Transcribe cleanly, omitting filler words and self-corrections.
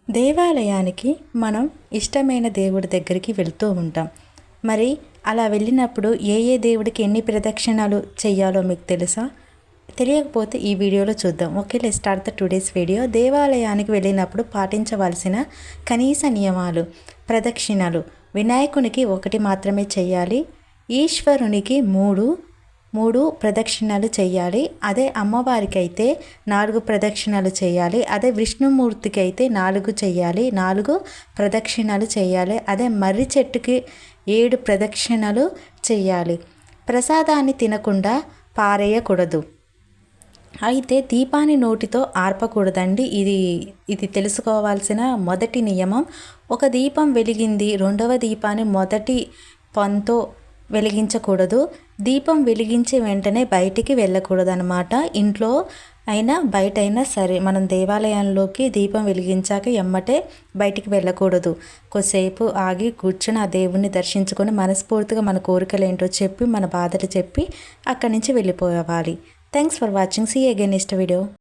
దేవాలయానికి మనం ఇష్టమైన దేవుడి దగ్గరికి వెళ్తూ ఉంటాం. మరి అలా వెళ్ళినప్పుడు ఏ ఏ దేవుడికి ఎన్ని ప్రదక్షిణాలు చేయాలో మీకు తెలుసా? తెలియకపోతే ఈ వీడియోలో చూద్దాం. Okay, let's start the today's video. దేవాలయానికి వెళ్ళినప్పుడు పాటించవలసిన కనీస నియమాలు. ప్రదక్షిణాలు వినాయకునికి 1 మాత్రమే చేయాలి. ఈశ్వరునికి మూడు ప్రదక్షిణాలు చేయాలి. అదే అమ్మవారికి అయితే 4 ప్రదక్షిణాలు చేయాలి. అదే విష్ణుమూర్తికి అయితే 4 చేయాలి. 4 ప్రదక్షిణాలు చేయాలి. అదే మర్రి చెట్టుకి 7 ప్రదక్షిణలు చేయాలి. ప్రసాదాన్ని తినకుండా పారేయకూడదు. అయితే దీపాన్ని నోటితో ఆర్పకూడదండి. ఇది తెలుసుకోవాల్సిన మొదటి నియమం. ఒక దీపం వెలిగింది, రెండవ దీపాన్ని మొదటి పంతో వెలిగించకూడదు. దీపం వెలిగించి వెంటనే బయటికి వెళ్ళకూడదు అనమాట. ఇంట్లో అయినా బయట అయినా సరే, మనం దేవాలయంలోకి దీపం వెలిగించాక ఎమ్మటే బయటికి వెళ్ళకూడదు. కొద్దిసేపు ఆగి కూర్చొని ఆ దేవుణ్ణి దర్శించుకొని మనస్ఫూర్తిగా మన కోరికలు ఏంటో చెప్పి, మన బాధలు చెప్పి అక్కడి నుంచి వెళ్ళిపోవాలి. Thanks for watching. See again next video.